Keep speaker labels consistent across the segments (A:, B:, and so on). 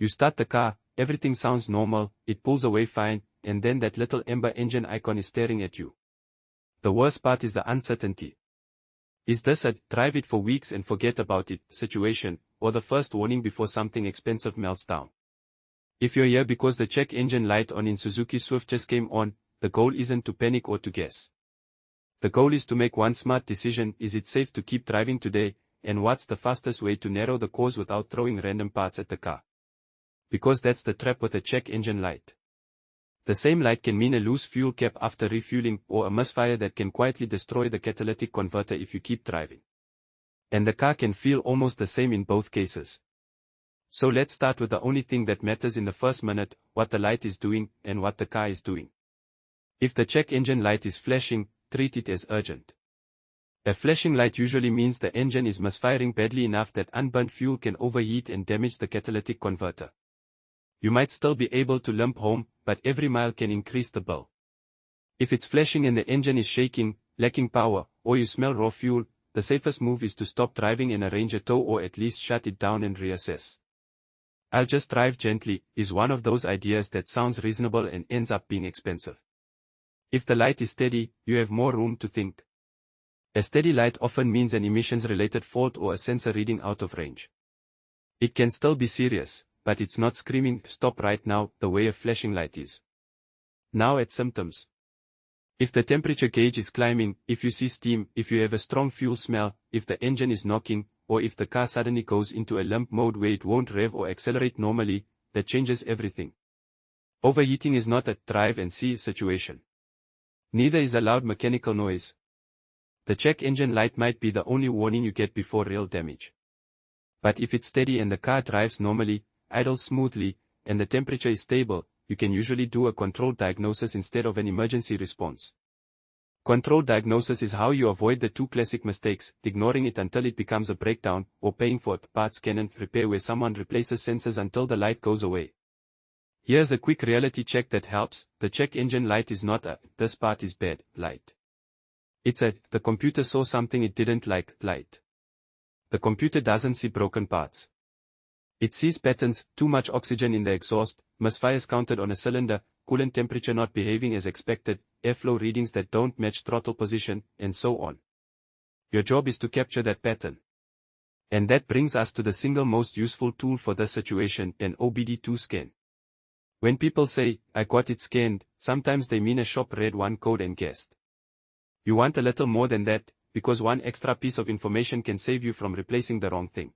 A: You start the car, everything sounds normal, it pulls away fine, and then that little amber engine icon is staring at you. The worst part is the uncertainty. Is this a drive it for weeks and forget about it situation, or the first warning before something expensive melts down? If you're here because the check engine light on in Suzuki Swift just came on, the goal isn't to panic or to guess. The goal is to make one smart decision: is it safe to keep driving today, and what's the fastest way to narrow the course without throwing random parts at the car? Because that's the trap with a check engine light. The same light can mean a loose fuel cap after refueling, or a misfire that can quietly destroy the catalytic converter if you keep driving. And the car can feel almost the same in both cases. So let's start with the only thing that matters in the first minute: what the light is doing, and what the car is doing. If the check engine light is flashing, treat it as urgent. A flashing light usually means the engine is misfiring badly enough that unburnt fuel can overheat and damage the catalytic converter. You might still be able to limp home, but every mile can increase the bill. If it's flashing and the engine is shaking, lacking power, or you smell raw fuel, the safest move is to stop driving and arrange a tow, or at least shut it down and reassess. "I'll just drive gently" is one of those ideas that sounds reasonable and ends up being expensive. If the light is steady, you have more room to think. A steady light often means an emissions-related fault or a sensor reading out of range. It can still be serious, but it's not screaming "stop right now" the way a flashing light is. Now at symptoms. If the temperature gauge is climbing, if you see steam, if you have a strong fuel smell, if the engine is knocking, or if the car suddenly goes into a limp mode where it won't rev or accelerate normally, that changes everything. Overheating is not a drive and see situation. Neither is a loud mechanical noise. The check engine light might be the only warning you get before real damage. But if it's steady and the car drives normally, idles smoothly, and the temperature is stable, you can usually do a controlled diagnosis instead of an emergency response. Controlled diagnosis is how you avoid the two classic mistakes: ignoring it until it becomes a breakdown, or paying for a parts scan and repair where someone replaces sensors until the light goes away. Here's a quick reality check that helps: the check engine light is not a "this part is bad" light. It's a "the computer saw something it didn't like" light. The computer doesn't see broken parts. It sees patterns: too much oxygen in the exhaust, misfires counted on a cylinder, coolant temperature not behaving as expected, airflow readings that don't match throttle position, and so on. Your job is to capture that pattern. And that brings us to the single most useful tool for this situation: an OBD2 scan. When people say, "I got it scanned," sometimes they mean a shop read one code and guessed. You want a little more than that, because one extra piece of information can save you from replacing the wrong thing.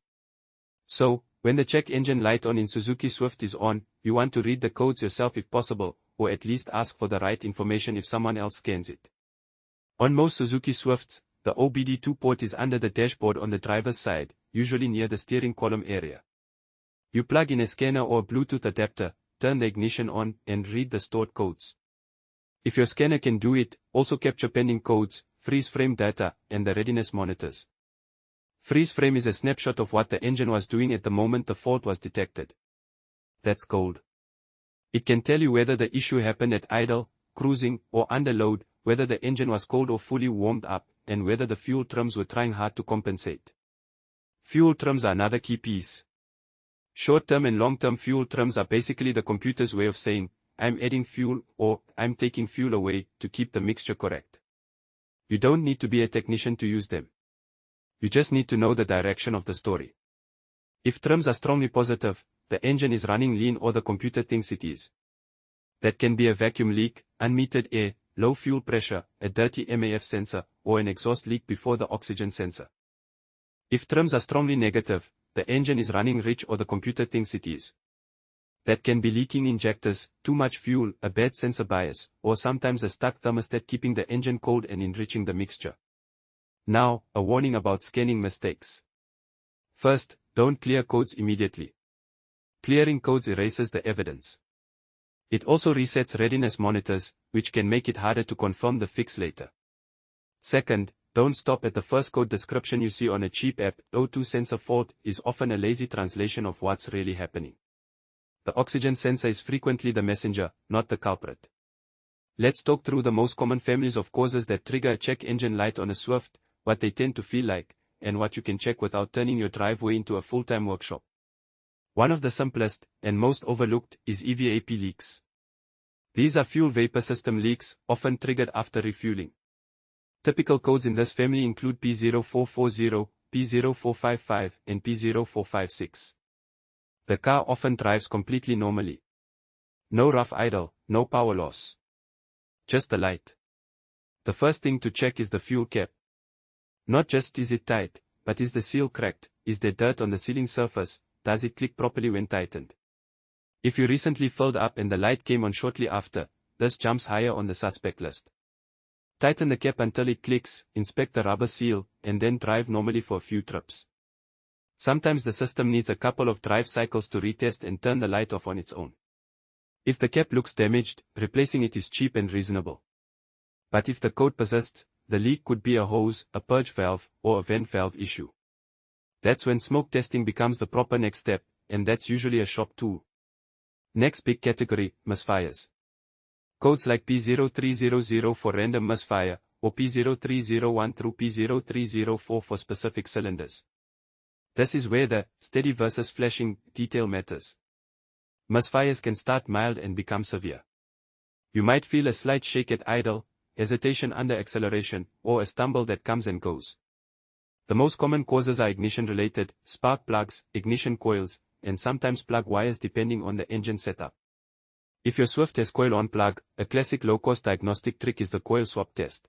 A: So, when the check engine light on in Suzuki Swift is on, you want to read the codes yourself if possible, or at least ask for the right information if someone else scans it. On most Suzuki Swifts, the OBD2 port is under the dashboard on the driver's side, usually near the steering column area. You plug in a scanner or a Bluetooth adapter, turn the ignition on, and read the stored codes. If your scanner can do it, also capture pending codes, freeze frame data, and the readiness monitors. Freeze frame is a snapshot of what the engine was doing at the moment the fault was detected. That's gold. It can tell you whether the issue happened at idle, cruising, or under load, whether the engine was cold or fully warmed up, and whether the fuel trims were trying hard to compensate. Fuel trims are another key piece. Short-term and long-term fuel trims are basically the computer's way of saying, "I'm adding fuel," or "I'm taking fuel away," to keep the mixture correct. You don't need to be a technician to use them. You just need to know the direction of the story. If trims are strongly positive, the engine is running lean or the computer thinks it is. That can be a vacuum leak, unmetered air, low fuel pressure, a dirty MAF sensor, or an exhaust leak before the oxygen sensor. If trims are strongly negative, the engine is running rich or the computer thinks it is. That can be leaking injectors, too much fuel, a bad sensor bias, or sometimes a stuck thermostat keeping the engine cold and enriching the mixture. Now, a warning about scanning mistakes. First, don't clear codes immediately. Clearing codes erases the evidence. It also resets readiness monitors, which can make it harder to confirm the fix later. Second, don't stop at the first code description you see on a cheap app. O2 sensor fault is often a lazy translation of what's really happening. The oxygen sensor is frequently the messenger, not the culprit. Let's talk through the most common families of causes that trigger a check engine light on a Swift, what they tend to feel like, and what you can check without turning your driveway into a full-time workshop. One of the simplest, and most overlooked, is EVAP leaks. These are fuel vapor system leaks, often triggered after refueling. Typical codes in this family include P0440, P0455, and P0456. The car often drives completely normally. No rough idle, no power loss. Just the light. The first thing to check is the fuel cap. Not just is it tight, but is the seal cracked, is there dirt on the sealing surface, does it click properly when tightened? If you recently filled up and the light came on shortly after, this jumps higher on the suspect list. Tighten the cap until it clicks, inspect the rubber seal, and then drive normally for a few trips. Sometimes the system needs a couple of drive cycles to retest and turn the light off on its own. If the cap looks damaged, replacing it is cheap and reasonable. But if the code persists, the leak could be a hose, a purge valve, or a vent valve issue. That's when smoke testing becomes the proper next step, and that's usually a shop tool. Next big category, misfires. Codes like P0300 for random misfire, or P0301 through P0304 for specific cylinders. This is where the steady versus flashing detail matters. Misfires can start mild and become severe. You might feel a slight shake at idle, hesitation under acceleration, or a stumble that comes and goes. The most common causes are ignition-related, spark plugs, ignition coils, and sometimes plug wires depending on the engine setup. If your Swift has coil-on plug, a classic low-cost diagnostic trick is the coil swap test.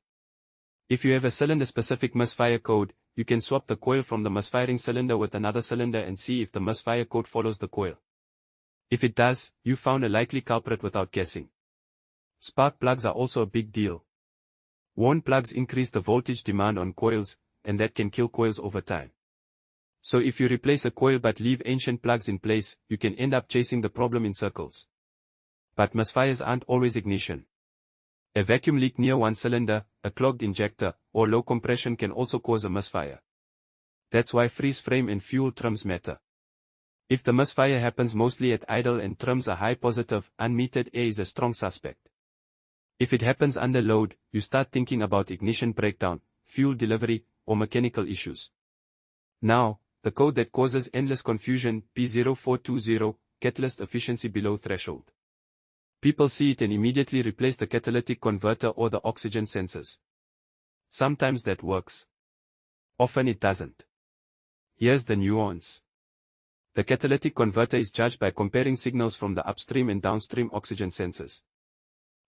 A: If you have a cylinder-specific misfire code, you can swap the coil from the misfiring cylinder with another cylinder and see if the misfire code follows the coil. If it does, you found a likely culprit without guessing. Spark plugs are also a big deal. Worn plugs increase the voltage demand on coils, and that can kill coils over time. So if you replace a coil but leave ancient plugs in place, you can end up chasing the problem in circles. But misfires aren't always ignition. A vacuum leak near one cylinder, a clogged injector, or low compression can also cause a misfire. That's why freeze frame and fuel trims matter. If the misfire happens mostly at idle and trims are high positive, unmetered air is a strong suspect. If it happens under load, you start thinking about ignition breakdown, fuel delivery, or mechanical issues. Now, the code that causes endless confusion, P0420, catalyst efficiency below threshold. People see it and immediately replace the catalytic converter or the oxygen sensors. Sometimes that works. Often it doesn't. Here's the nuance. The catalytic converter is judged by comparing signals from the upstream and downstream oxygen sensors.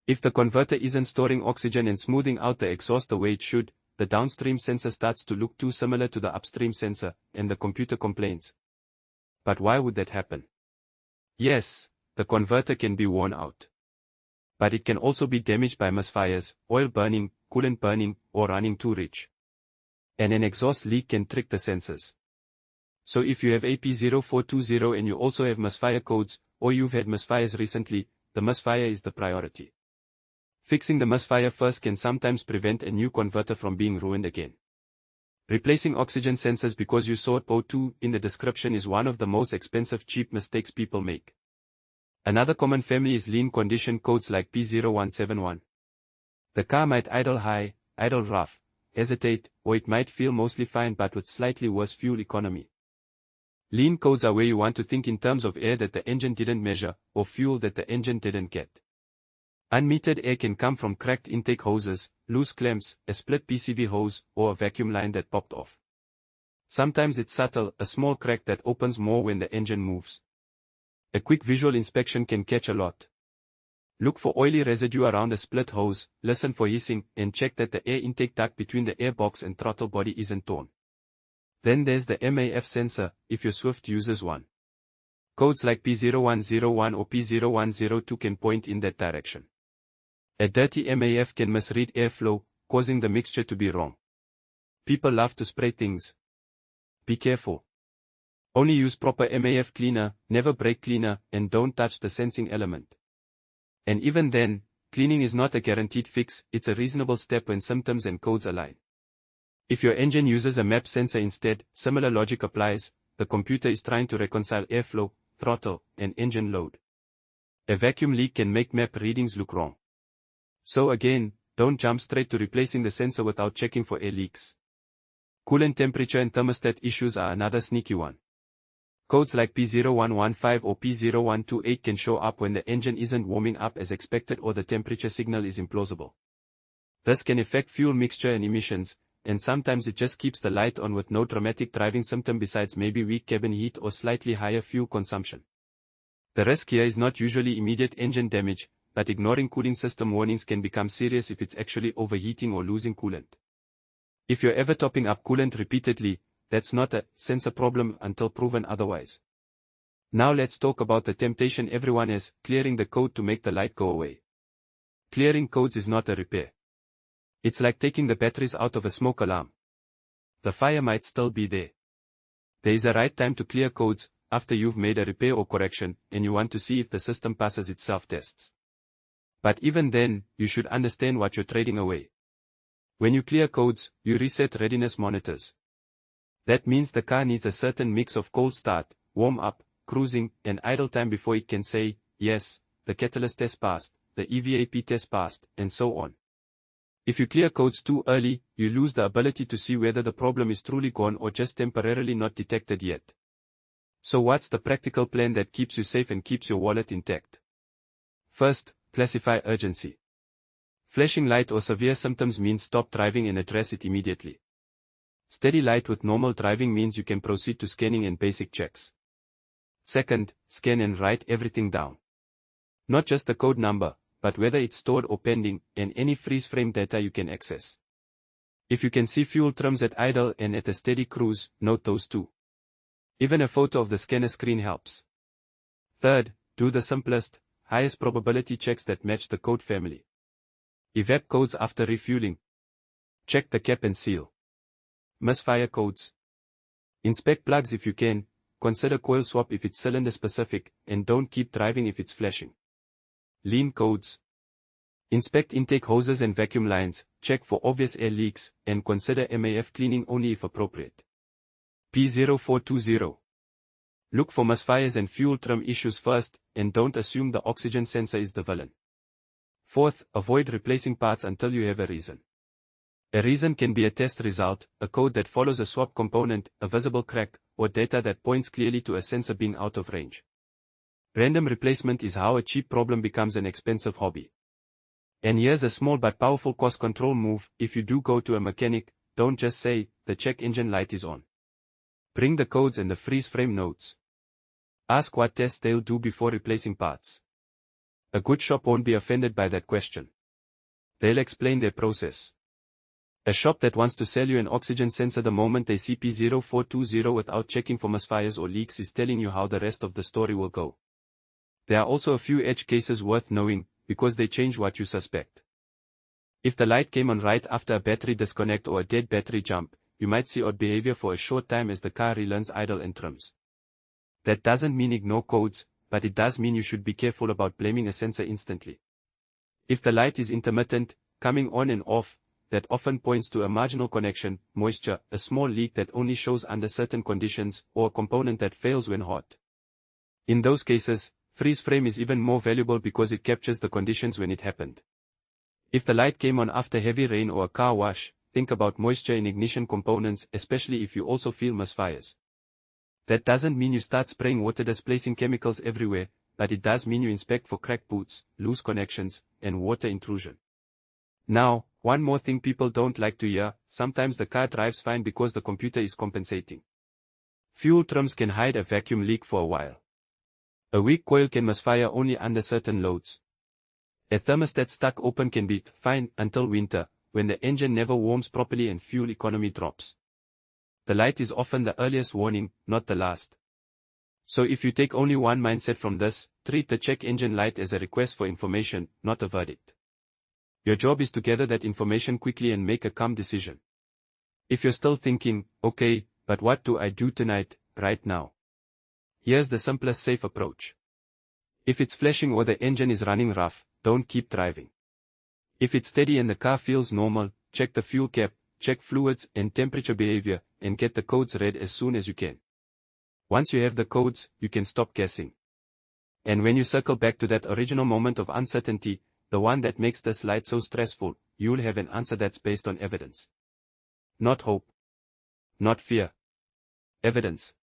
A: If the converter isn't storing oxygen and smoothing out the exhaust the way it should, the downstream sensor starts to look too similar to the upstream sensor, and the computer complains. But why would that happen? Yes, the converter can be worn out. But it can also be damaged by misfires, oil burning, coolant burning, or running too rich. And an exhaust leak can trick the sensors. So if you have AP0420 and you also have misfire codes, or you've had misfires recently, the misfire is the priority. Fixing the misfire first can sometimes prevent a new converter from being ruined again. Replacing oxygen sensors because you saw PO2 in the description is one of the most expensive cheap mistakes people make. Another common family is lean condition codes like P0171. The car might idle high, idle rough, hesitate, or it might feel mostly fine but with slightly worse fuel economy. Lean codes are where you want to think in terms of air that the engine didn't measure, or fuel that the engine didn't get. Unmetered air can come from cracked intake hoses, loose clamps, a split PCV hose, or a vacuum line that popped off. Sometimes it's subtle, a small crack that opens more when the engine moves. A quick visual inspection can catch a lot. Look for oily residue around a split hose, listen for hissing, and check that the air intake duct between the airbox and throttle body isn't torn. Then there's the MAF sensor, if your Swift uses one. Codes like P0101 or P0102 can point in that direction. A dirty MAF can misread airflow, causing the mixture to be wrong. People love to spray things. Be careful. Only use proper MAF cleaner, never brake cleaner, and don't touch the sensing element. And even then, cleaning is not a guaranteed fix, it's a reasonable step when symptoms and codes align. If your engine uses a MAP sensor instead, similar logic applies, the computer is trying to reconcile airflow, throttle, and engine load. A vacuum leak can make MAP readings look wrong. So again, don't jump straight to replacing the sensor without checking for air leaks. Coolant temperature and thermostat issues are another sneaky one. Codes like P0115 or P0128 can show up when the engine isn't warming up as expected or the temperature signal is implausible. This can affect fuel mixture and emissions, and sometimes it just keeps the light on with no dramatic driving symptom besides maybe weak cabin heat or slightly higher fuel consumption. The risk here is not usually immediate engine damage, but ignoring cooling system warnings can become serious if it's actually overheating or losing coolant. If you're ever topping up coolant repeatedly, that's not a sensor problem until proven otherwise. Now let's talk about the temptation everyone has, clearing the code to make the light go away. Clearing codes is not a repair. It's like taking the batteries out of a smoke alarm. The fire might still be there. There is a right time to clear codes, after you've made a repair or correction, and you want to see if the system passes its self-tests. But even then, you should understand what you're trading away. When you clear codes, you reset readiness monitors. That means the car needs a certain mix of cold start, warm up, cruising, and idle time before it can say, yes, the catalyst test passed, the EVAP test passed, and so on. If you clear codes too early, you lose the ability to see whether the problem is truly gone or just temporarily not detected yet. So what's the practical plan that keeps you safe and keeps your wallet intact? First, classify urgency. Flashing light or severe symptoms means stop driving and address it immediately. Steady light with normal driving means you can proceed to scanning and basic checks. Second, scan and write everything down. Not just the code number, but whether it's stored or pending, and any freeze frame data you can access. If you can see fuel trims at idle and at a steady cruise, note those too. Even a photo of the scanner screen helps. Third, do the simplest, highest probability checks that match the code family. Evap codes after refueling. Check the cap and seal. Misfire codes. Inspect plugs if you can, consider coil swap if it's cylinder specific, and don't keep driving if it's flashing. Lean codes. Inspect intake hoses and vacuum lines, check for obvious air leaks, and consider MAF cleaning only if appropriate. P0420. Look for misfires and fuel trim issues first, and don't assume the oxygen sensor is the villain. Fourth, avoid replacing parts until you have a reason. A reason can be a test result, a code that follows a swap component, a visible crack, or data that points clearly to a sensor being out of range. Random replacement is how a cheap problem becomes an expensive hobby. And here's a small but powerful cost control move: if you do go to a mechanic, don't just say, the check engine light is on. Bring the codes and the freeze frame notes. Ask what tests they'll do before replacing parts. A good shop won't be offended by that question. They'll explain their process. A shop that wants to sell you an oxygen sensor the moment they see P0420 without checking for misfires or leaks is telling you how the rest of the story will go. There are also a few edge cases worth knowing, because they change what you suspect. If the light came on right after a battery disconnect or a dead battery jump, you might see odd behavior for a short time as the car relearns idle and trims. That doesn't mean ignore codes, but it does mean you should be careful about blaming a sensor instantly. If the light is intermittent, coming on and off, that often points to a marginal connection, moisture, a small leak that only shows under certain conditions, or a component that fails when hot. In those cases, freeze frame is even more valuable because it captures the conditions when it happened. If the light came on after heavy rain or a car wash, think about moisture in ignition components, especially if you also feel misfires. That doesn't mean you start spraying water displacing chemicals everywhere, but it does mean you inspect for cracked boots, loose connections, and water intrusion. Now, one more thing people don't like to hear: sometimes the car drives fine because the computer is compensating. Fuel trims can hide a vacuum leak for a while. A weak coil can misfire only under certain loads. A thermostat stuck open can be fine until winter, when the engine never warms properly and fuel economy drops. The light is often the earliest warning, not the last. So if you take only one mindset from this, treat the check engine light as a request for information, not a verdict. Your job is to gather that information quickly and make a calm decision. If you're still thinking, okay, but what do I do tonight, right now? Here's the simplest safe approach. If it's flashing or the engine is running rough, don't keep driving. If it's steady and the car feels normal, check the fuel cap, check fluids and temperature behavior, and get the codes read as soon as you can. Once you have the codes, you can stop guessing. And when you circle back to that original moment of uncertainty, the one that makes this light so stressful, you'll have an answer that's based on evidence. Not hope. Not fear. Evidence.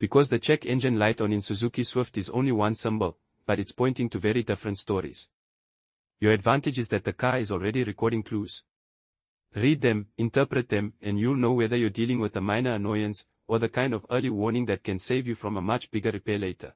A: Because the check engine light on in Suzuki Swift is only one symbol, but it's pointing to very different stories. Your advantage is that the car is already recording clues. Read them, interpret them, and you'll know whether you're dealing with a minor annoyance, or the kind of early warning that can save you from a much bigger repair later.